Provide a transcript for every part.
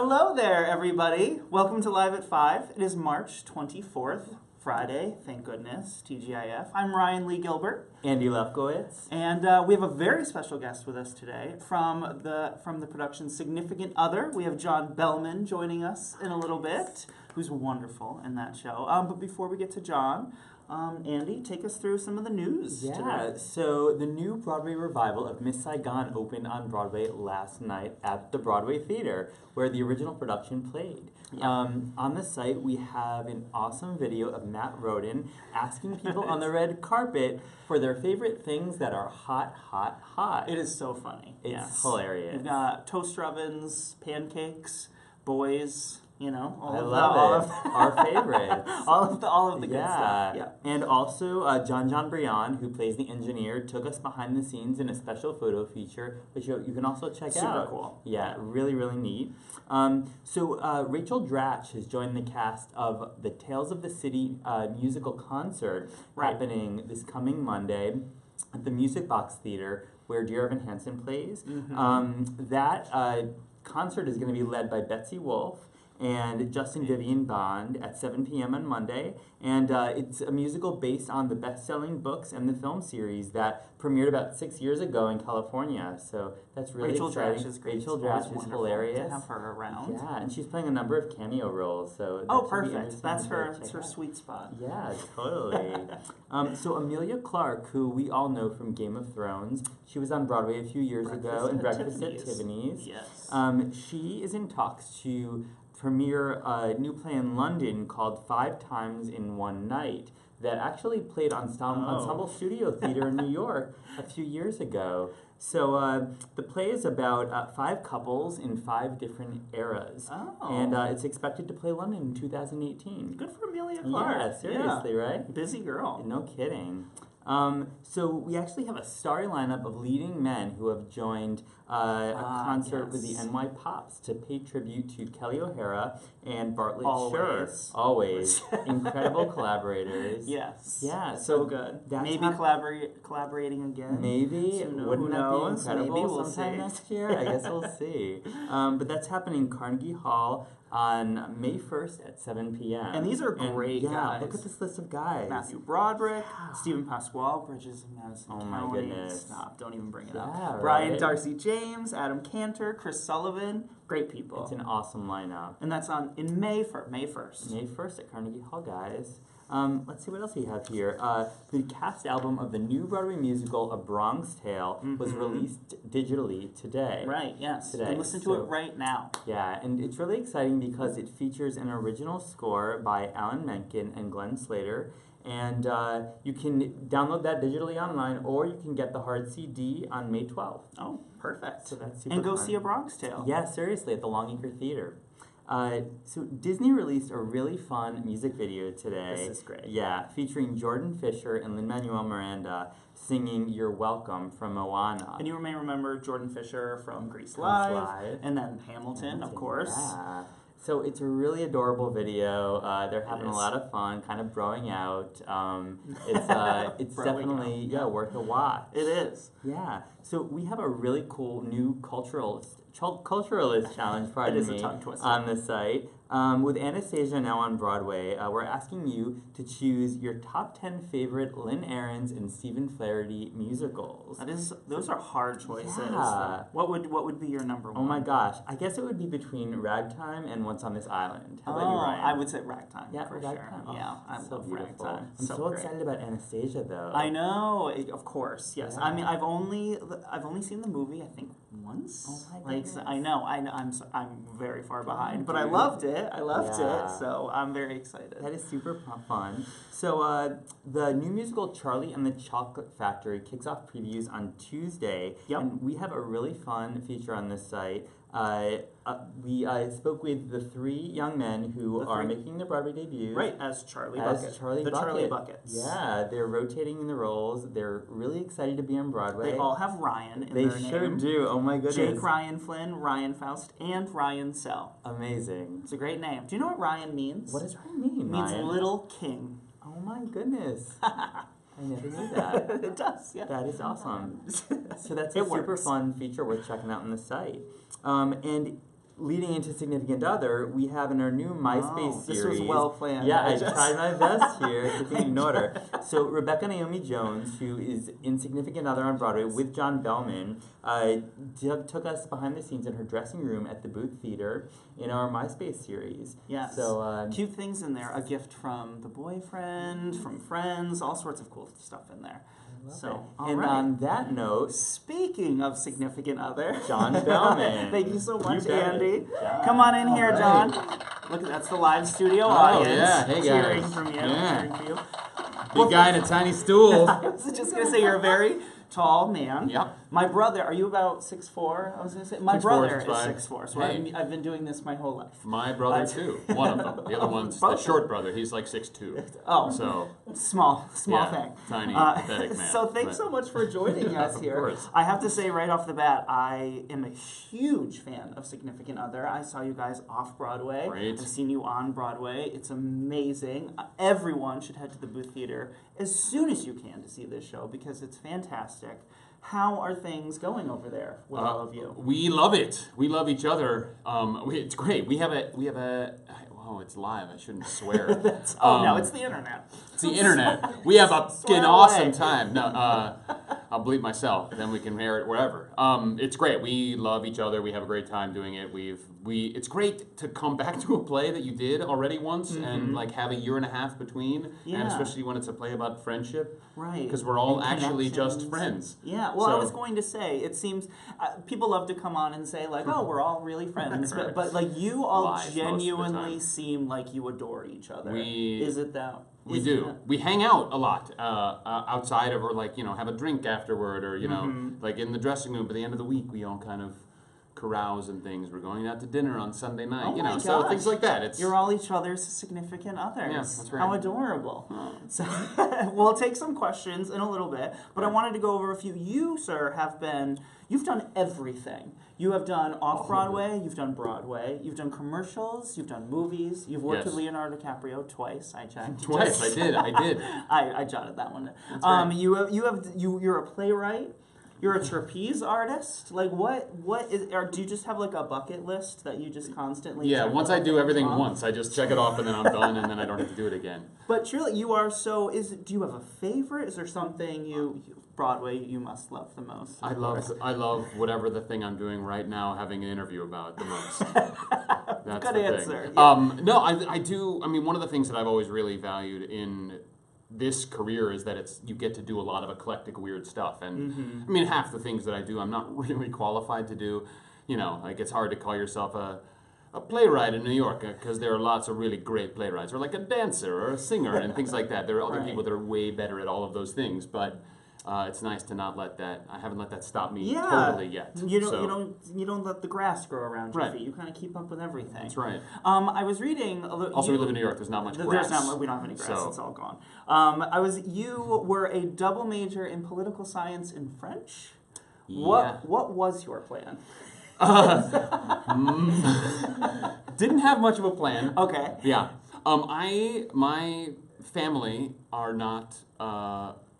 Hello there, everybody. Welcome to Live at 5. It is March 24th, Friday, thank goodness, TGIF. I'm Ryan Lee Gilbert. Andy Lefkowitz. And we have a very special guest with us today from the production's Significant Other. We have John Behlmann joining us in a little bit, who's wonderful in that show. But before we get to John, Andy, take us through some of the news today. So the new Broadway revival of Miss Saigon opened on Broadway last night at the Broadway Theater, where the original production played. Yeah. On the site, we have an awesome video of Matt Roden asking people on the red carpet for their favorite things that are hot, hot, hot. It is so funny. It's hilarious. We've got toaster ovens, pancakes, boys, you know, Our favorites. all of the good stuff. Yeah. And also, John Brion, who plays the engineer, took us behind the scenes in a special photo feature, which you can also check out. Super cool. Yeah, really, really neat. So Rachel Dratch has joined the cast of the Tales of the City musical concert happening this coming Monday at the Music Box Theater, where Dear Evan Hansen plays. That concert is going to be led by Betsy Wolfe and Justin Vivian Bond at 7 p.m. on Monday. And it's a musical based on the best-selling books and the film series that premiered about 6 years ago in California. So that's really exciting. Dratch is great. Rachel Dratch is hilarious. To have her around. Yeah, and she's playing a number of cameo roles. So perfect. That's her sweet spot. Yeah, totally. So Emilia Clarke, who we all know from Game of Thrones, she was on Broadway a few years ago in Breakfast at Tiffany's. Yes. She is in talks to premiere a new play in London called 5 Times in One Night that actually played on Ensemble Studio Theater in New York a few years ago. So the play is about 5 couples in 5 different eras. And it's expected to play London in 2018. Good for Emilia Clarke. Yeah, seriously, right? Busy girl. No kidding. So we actually have a starry lineup of leading men who have joined a concert with the NY Pops to pay tribute to Kelly O'Hara and Bartlett Sher. Always. Incredible collaborators. Yes. Yeah. So good. Maybe collaborating again. Maybe. Wouldn't that be incredible? Maybe we'll sometime see. next year? I guess we'll see. But that's happening in Carnegie Hall on May 1st at 7 p.m. And these are great guys. Look at this list of guys. Matthew Broderick, Stephen Pasquale, Bridges of Madison County. My goodness. Stop, don't even bring it up. Right. Brian Darcy James, Adam Cantor, Chris Sullivan. Great people. It's an awesome lineup. And that's in May 1st. May 1st at Carnegie Hall, guys. Let's see what else we have here. The cast album of the new Broadway musical, A Bronx Tale, was released digitally today. Right, yes. Today. You can listen to it right now. Yeah, and it's really exciting because it features an original score by Alan Menken and Glenn Slater. And you can download that digitally online, or you can get the hard CD on May 12th. Oh, perfect. So that's super And go fun. see A Bronx Tale. Yeah, seriously, at the Longacre Theater. So Disney released a really fun music video today. This is great. Yeah, featuring Jordan Fisher and Lin-Manuel Miranda singing You're Welcome from Moana. And you may remember Jordan Fisher from Grease Live. And then Hamilton, of course. Yeah. So it's a really adorable video. They're having a lot of fun, kind of broing out. It's definitely worth a watch. It is. Yeah. So we have a really cool new culturalist challenge, on the site. With Anastasia now on Broadway, we're asking you to choose your top 10 favorite Lynn Ahrens and Stephen Flaherty musicals. Those are hard choices. Yeah. What would be your number one? Oh my gosh, I guess it would be between Ragtime and Once on This Island. How about you, Ryan? I would say Ragtime. Yeah, for Ragtime. Sure. Yeah, I so love beautiful. Ragtime. I'm so excited about Anastasia, though. I know, of course. Yes, Yeah. I mean, I've only seen the movie, I think, once. Oh my goodness. I know. I'm very far behind, but I loved it. So I'm very excited. That is super fun. So the new musical Charlie and the Chocolate Factory kicks off previews on Tuesday. Yep. And we have a really fun feature on this site. We spoke with the 3 young men who are making their Broadway debuts. Right, as Charlie Bucket. Charlie Buckets. Yeah, they're rotating in the roles. They're really excited to be on Broadway. They all have Ryan in their name. They sure do. Oh my goodness. Jake Ryan Flynn, Ryan Faust, and Ryan Sell. Amazing. It's a great name. Do you know what Ryan means? What does Ryan mean, It means Ryan? Little King. Oh my goodness. I never knew that. It does, yeah. That is awesome. So that's a super fun feature worth checking out on the site. And leading into Significant Other, we have in our new MySpace series. This was well planned. Yeah, I tried my best here, keeping in order. So Rebecca Naomi Jones, who is in Significant Other on Broadway with John Behlmann, took us behind the scenes in her dressing room at the Booth Theater in our MySpace series. Yes. So cute things in there. A gift from the boyfriend, from friends, all sorts of cool stuff in there. So, and on that note, speaking of Significant Other, John Behlmann. Thank you so much, Andy. Come on in here, John. Look, that's the live studio audience. Yeah, hey guys. Cheering from you. Yeah. Cheering for you. Big guy in a tiny stool. I was just gonna say you're a very tall man. Yep. My brother, are you about 6'4"? I was gonna say my 6'4", brother is 6'5". 6'4", so Hey. I've been doing this my whole life. My brother too. One of them. The other one's the short brother. He's like 6'2". Oh, So small yeah, thing. tiny, pathetic man. So thanks so much for joining us here. course. I have to say right off the bat, I am a huge fan of Significant Other. I saw you guys off Broadway. Great. I've seen you on Broadway. It's amazing. Everyone should head to the Booth Theater as soon as you can to see this show because it's fantastic. How are things going over there with all of you? We love it. We love each other. It's great. We have a. Oh, it's live. I shouldn't swear. No, it's the internet. It's the internet. We have a Swear fucking awesome away. time. No, I'll bleep myself. Then we can air it wherever. It's great. We love each other. We have a great time doing it. It's great to come back to a play that you did already once and like have a year and a half between. Yeah. And especially when it's a play about friendship. Right. Because we're all And actually just connections. friends. Yeah, well, I So- was going to say, it seems, people love to come on and say, like, oh, we're all really friends, but like, you all Lies most of the genuinely time. seem like you adore each other. We- Is it that? We is do. that- We hang out a lot outside of, or like, have a drink afterward, or, like in the dressing room. By the end of the week, we all kind of carouse and things. We're going out to dinner on Sunday night, Oh my so gosh. things like that. You're all each other's significant others. Yeah, that's right. How adorable. Oh. So, we'll take some questions in a little bit, but I wanted to go over a few. You, sir, you've done everything. You have done off-Broadway, you've done Broadway, you've done commercials, you've done movies, you've worked Yes. with Leonardo DiCaprio twice, I checked. Twice, I did. I jotted that one. That's right. You're a playwright. You're a trapeze artist. Like what is? Or do you just have like a bucket list that you just constantly? Yeah, check once I off do everything off? once, I just check it off and then I'm done and then I don't have to do it again. But truly, you are so. Do you have a favorite? Is there something Broadway you must love the most? I love whatever the thing I'm doing right now, having an interview about the most. That's Good the answer. thing. Yeah. No, I do. I mean, one of the things that I've always really valued in this career is that you get to do a lot of eclectic, weird stuff. And I mean, half the things that I do, I'm not really qualified to do. Like it's hard to call yourself a playwright in New York because there are lots of really great playwrights, or like a dancer or a singer and things like that. There are other Right. people that are way better at all of those things, but it's nice to not let that. I haven't let that stop me totally yet. You don't. So, You don't let the grass grow around your Right. feet. You kind of keep up with everything. That's right. I was reading. Also, we live in New York. There's not much grass. There's not. We don't have any grass. So- It's all gone. You were a double major in political science and French. Yeah. What was your plan? Didn't have much of a plan. Okay. Yeah. My family are not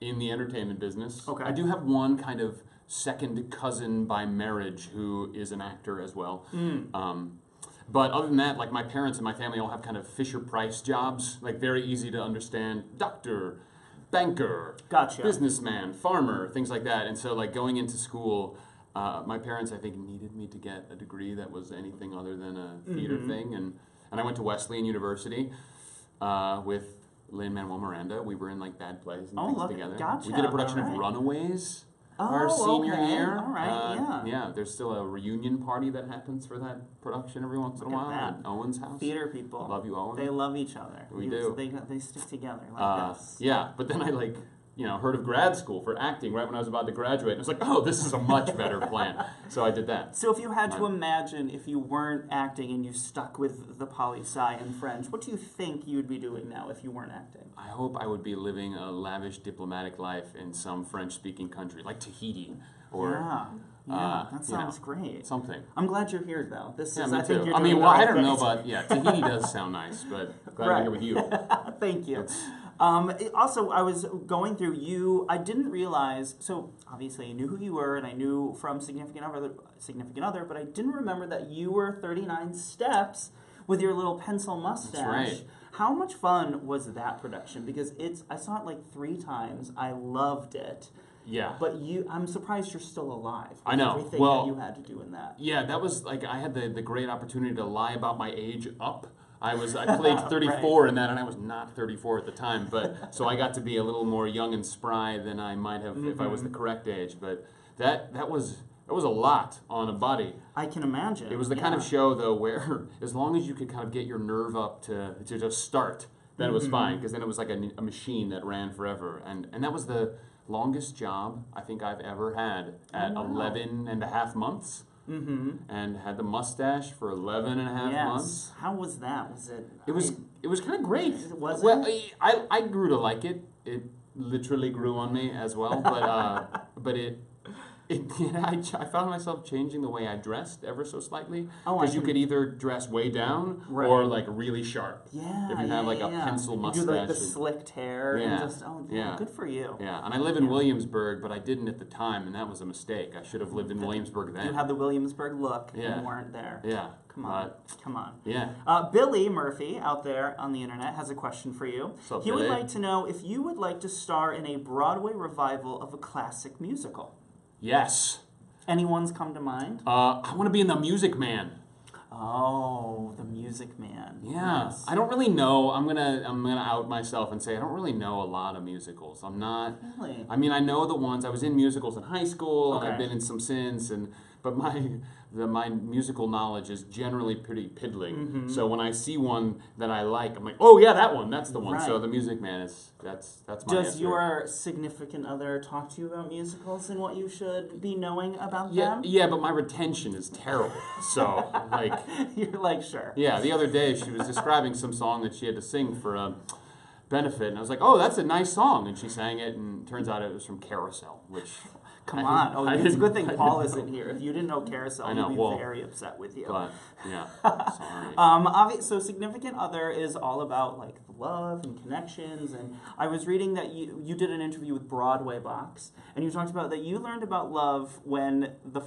in the entertainment business. Okay. I do have one kind of second cousin by marriage who is an actor as well. But other than that, like my parents and my family all have kind of Fisher-Price jobs, like very easy to understand. Doctor, banker, Gotcha. businessman, farmer, things like that. And so like going into school, my parents, I think, needed me to get a degree that was anything other than a theater thing. And I went to Wesleyan University with Lynn, Manuel, Miranda. We were in like bad plays and things together. Gotcha. We did a production All right. of Runaways our Oh, senior okay. year. All right, Yeah, there's still a reunion party that happens for that production every once in a Look at while that. at Owen's house. Theater people. Love you, Owen. They love each other. We do. They stick together like this. Yeah, but then I heard of grad school for acting right when I was about to graduate. And I was like, oh, this is a much better plan. So I did that. So if you had to imagine if you weren't acting and you stuck with the poli-sci and French, what do you think you'd be doing now if you weren't acting? I hope I would be living a lavish diplomatic life in some French-speaking country, like Tahiti or that sounds great. something. I'm glad you're here, though. This Yeah, is. me I think too. you're I mean, doing well, the I right don't know, thing. but yeah, Tahiti does sound nice, but glad to be here with you. Thank you. Also, I was going through you. I didn't realize. So obviously, I knew who you were, and I knew from Significant Other, but I didn't remember that you were 39 Steps with your little pencil mustache. That's right. How much fun was that production? Because I saw it like 3 times. I loved it. Yeah. But I'm surprised you're still alive. I know. Everything Well, that you had to do in that. Yeah, that was like I had the great opportunity to lie about my age up. I played 34 Right. in that, and I was not 34 at the time. But so I got to be a little more young and spry than I might have if I was the correct age. But that was a lot on a body. I can imagine. It was the kind of show though where as long as you could kind of get your nerve up to just start, then it was fine, because then it was like a machine that ran forever, and that was the longest job I think I've ever had at 11 and a half months. And had the mustache for 11 and a half months. How was that? Was it? It was kind of great. Was well, it? I grew to like it. It literally grew on me as well. But I found myself changing the way I dressed ever so slightly. Because you could either dress way down or like really sharp. Yeah. If you have like a pencil mustache. You do like the slicked hair and just good for you. Yeah, and I live in Williamsburg, but I didn't at the time, and that was a mistake. I should have lived in Williamsburg then. You had the Williamsburg look and weren't there. Yeah. Come on. Yeah. Billy Murphy out there on the internet has a question for you. What's up, he Billy? would like to know if you would like to star in a Broadway revival of a classic musical. Yes. Anyone's come to mind? I want to be in The Music Man. Oh, The Music Man. Yeah. Yes. I don't really know. I'm gonna out myself and say I don't really know a lot of musicals. I'm not. Really? I mean, I know the ones. I was in musicals in high school, and I've Okay. been in some since, but my musical knowledge is generally pretty piddling. So when I see one that I like, I'm like, oh yeah, that one. That's the one. So Right. The Music Man is that's my Does answer. your significant other talk to you about musicals and what you should be knowing about Yeah, them? yeah, but my retention is terrible. So like. You're like, sure. Yeah, the other day she was describing some song that she had to sing for a benefit, and I was like, "Oh, that's a nice song," and she sang it, and turns out it was from Carousel, which Come on. Oh, it's a good thing Paul isn't here. If you didn't know Carousel, I know, he'd be well, very upset with you. But yeah, sorry. So significant other is all about like love and connections, and I was reading that you did an interview with Broadway Box, and you talked about that you learned about love when the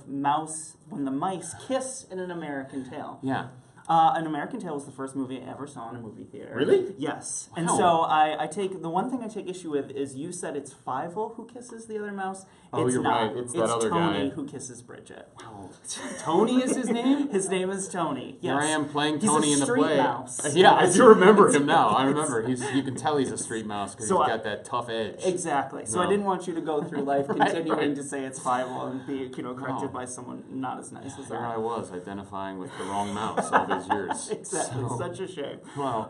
mice kiss in An American Tale. Yeah. An American Tale was the first movie I ever saw in a movie theater. Really? Yes. Wow. And so I take the one thing I take issue with is you said it's Fievel who kisses the other mouse. Oh, It's you're not. right. It's that other Tony guy. who kisses Bridget. Wow. Tony is his name? His name is Tony. Yes. Here I am playing He's Tony a in the street play. mouse. Yeah, I do remember him now. I remember. You can tell he's a street mouse because So he's got that tough edge. Exactly. So No. I didn't want you to go through life continuing right. to say it's Fievel and be corrected No. by someone not as nice as Here that. I was identifying with the wrong mouse all these years. Exactly. So, Such a shame. wow.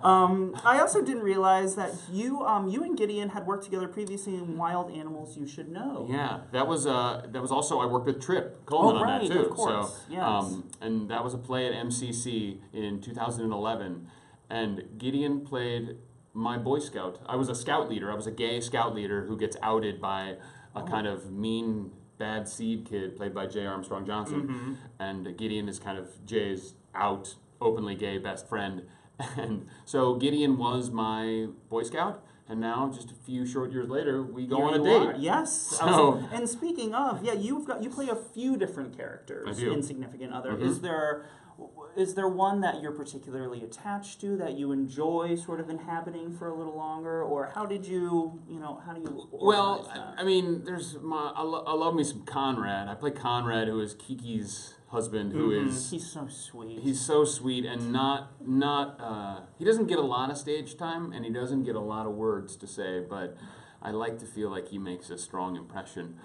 I also didn't realize that you and Gideon had worked together previously in Wild Animals You Should Know. Yeah, that was also I worked with Trip Coleman on that too. Of course. So, yes. and that was a play at MCC in 2011, and Gideon played my Boy Scout. I was a scout leader. I was a gay scout leader who gets outed by a kind of mean, bad seed kid played by J. Armstrong Johnson, and Gideon is kind of Jay's out, openly gay best friend, and so Gideon was my Boy Scout. And now, just a few short years later, we go on a date. Yes. So, and speaking of, you play a few different characters I do. in Significant Other. Mm-hmm. Is there one that you're particularly attached to that you enjoy sort of inhabiting for a little longer, or how do you well, organize that? I mean, I love me some Conrad. I play Conrad, who is Kiki's husband, who is he's so sweet. He's so sweet and not he doesn't get a lot of stage time and he doesn't get a lot of words to say, but I like to feel like he makes a strong impression.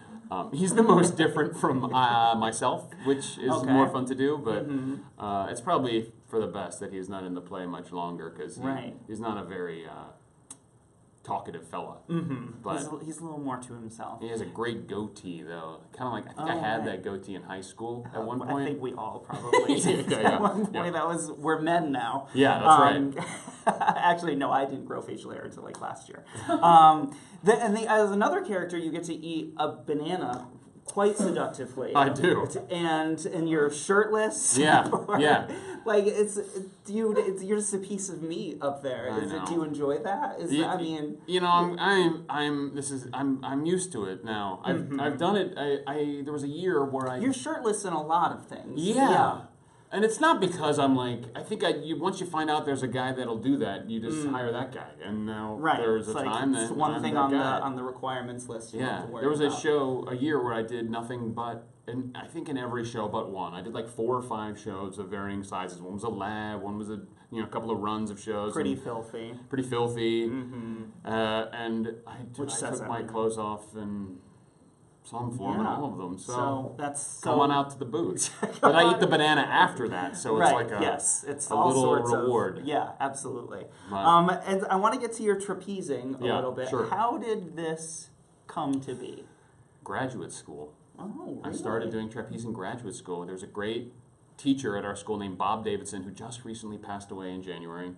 He's the most different from myself, which is more fun to do, but it's probably for the best that he's not in the play much longer because he's not a very talkative fella. But he's a little more to himself. he has a great goatee, though. Kind of like, I think I had that goatee in high school at one point. I think we all probably did at one point. We're men now. Yeah, that's right. Actually, no, I didn't grow facial hair until like last year. As another character, you get to eat a banana quite seductively. I do. And you're shirtless. Yeah, yeah. Like you're just a piece of meat up there. Do you enjoy that? I mean, you know, I'm used to it now. I've done it. There was a year where you're shirtless in a lot of things. Yeah. And it's not because I'm like, I think once you find out there's a guy that'll do that, you just hire that guy. And now there's a time that one I'm thing that on the requirements list. There was a year where I did nothing but, and I think in every show but one, I did like 4 or 5 shows of varying sizes. One was a lab, one was a couple of runs of shows. Pretty filthy. Mm-hmm. And I took my clothes off and some form in all of them. So come on out to the booth. But I eat the banana after that, so it's like it's a all little sorts reward. Yeah, absolutely. And I want to get to your trapezing a little bit. Sure. How did this come to be? Graduate school. Oh, really? I started doing trapeze in graduate school. There was a great teacher at our school named Bob Davidson who just recently passed away in January.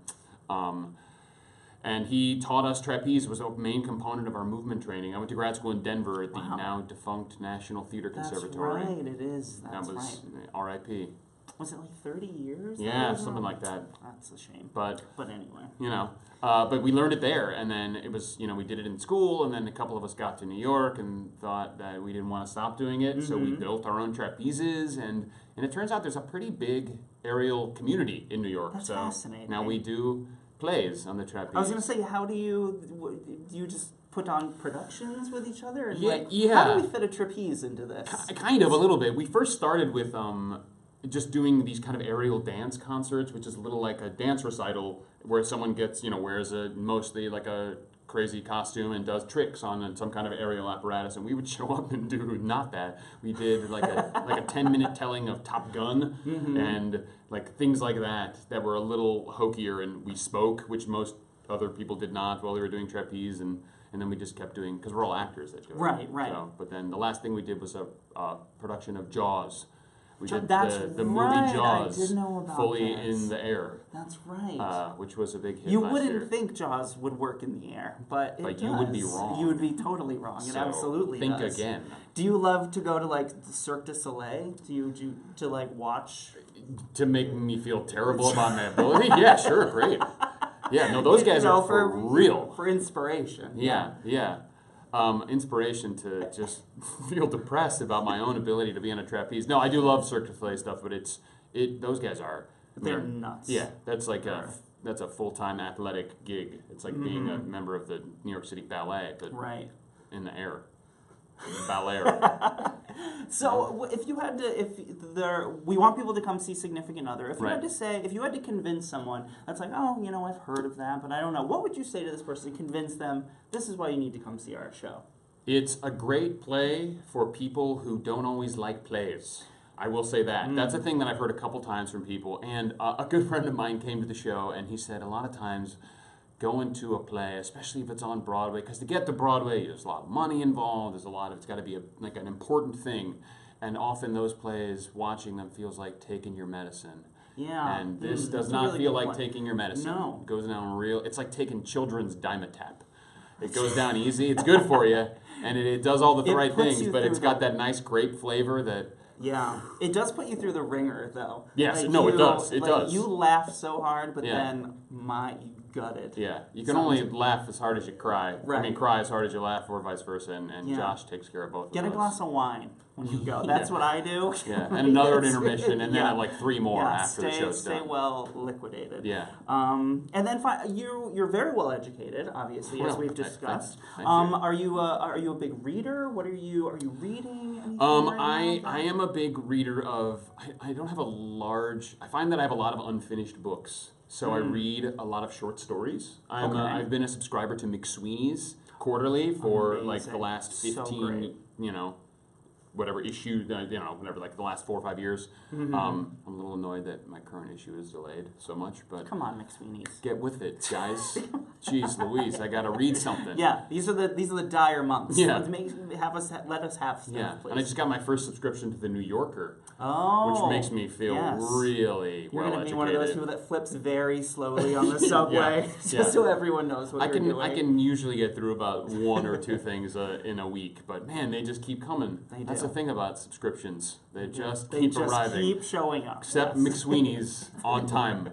And he taught us trapeze. It was a main component of our movement training. I went to grad school in Denver at the now defunct National Theater Conservatory. That's right, it is. That was R.I.P. Was it like 30 years? Yeah, something like that. That's a shame. But anyway. But we learned it there, and then it was, we did it in school, and then a couple of us got to New York and thought that we didn't want to stop doing it, so we built our own trapezes, and it turns out there's a pretty big aerial community in New York. That's fascinating. Now we do plays on the trapeze. I was going to say, how do you just put on productions with each other? And yeah. How do we fit a trapeze into this? Kind of, a little bit. We first started with just doing these kind of aerial dance concerts, which is a little like a dance recital where someone gets, wears mostly like a crazy costume and does tricks on some kind of aerial apparatus, and we would show up and do not that. We did like a 10-minute telling of Top Gun and like things like that were a little hokier, and we spoke, which most other people did not while they were doing trapeze, and then we just kept doing, because we're all actors that do it. Right. So, but then the last thing we did was a production of Jaws. We did the right. movie Jaws I did know about fully that. in the air. That's right. Which was a big hit You last wouldn't year. think Jaws would work in the air, but it you does. would be wrong. You would be totally wrong. So it absolutely think does. again. Do you love to go to like the Cirque du Soleil? Do you to like watch? To make me feel terrible about my ability? Yeah, sure, great. Yeah, no, those guys are for real. For inspiration. Yeah. Inspiration to just feel depressed about my own ability to be on a trapeze. No, I do love Cirque du Soleil stuff, but those guys are. They're nuts. Yeah, that's like that's a full-time athletic gig. It's like being a member of the New York City Ballet, but in the air. Ballet. So if you had to, we want people to come see Significant Other. If you had to say, if you had to convince someone that's like, oh, I've heard of that, but I don't know, what would you say to this person to convince them this is why you need to come see our show? It's a great play for people who don't always like plays. I will say that. That's a thing that I've heard a couple times from people. And a good friend of mine came to the show, and he said a lot of times going to a play, especially if it's on Broadway, because to get to Broadway, there's a lot of money involved. It's got to be an important thing. And often those plays, watching them feels like taking your medicine. Yeah. And this does not feel like taking your medicine. No. It goes down it's like taking children's Dimetap. It goes down easy. It's good for you, and it does all the right things, but it's got that nice grape flavor that... Yeah. It does put you through the ringer, though. Yes. It does. It does. You laugh so hard, but then, you gutted. Yeah. You can only laugh as hard as you cry. Right. I mean, cry as hard as you laugh, or vice versa, and Josh takes care of both of those. Get a glass of wine when you go. That's what I do. Yeah, and another intermission, and then like 3 more after the show's done. Stay well liquidated. Yeah. And then you're very well educated, obviously, as we've discussed. Thank you. Are you a big reader? Are you reading anything I am a big reader of. I don't have I find that I have a lot of unfinished books, so I read a lot of short stories. I've been a subscriber to McSweeney's Quarterly for like the last 15, whatever issue, whatever, like the last 4 or 5 years. I'm a little annoyed that my current issue is delayed so much, but come on, McSweeney's. Get with it, guys. Jeez Louise, I gotta read something. Yeah, these are the dire months. Yeah. Let us have stuff, please. And I just got my first subscription to the New Yorker. Oh, which makes me feel really You're well going to educated. be one of those people that flips very slowly on the subway, so everyone knows what you're doing. I can usually get through about 1 or 2 things in a week, but man, they just keep coming. They do. That's the thing about subscriptions. They just They keep just arriving. keep showing up. Except yes. McSweeney's on time.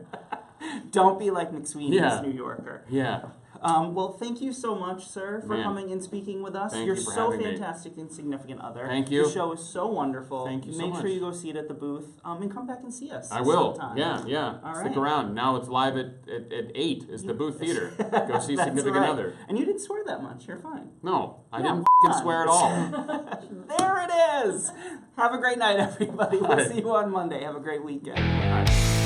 Don't be like McSweeney's Yeah. New Yorker. Yeah. Well, thank you so much, sir, for Man. coming and speaking with us. Thank You're you for so having me. fantastic and significant other. Thank you. The show is so wonderful. Thank you so Make sure much. you go see it at the booth and come back and see us. I will. sometime. Yeah. All Stick right. around. Now it's live at 8 is the booth theater. Go see That's Significant right. Other. And you didn't swear that much. You're fine. No, I Yeah, didn't fine. swear at all. There it is. Have a great night, everybody. We'll Bye. see you on Monday. Have a great weekend. Bye.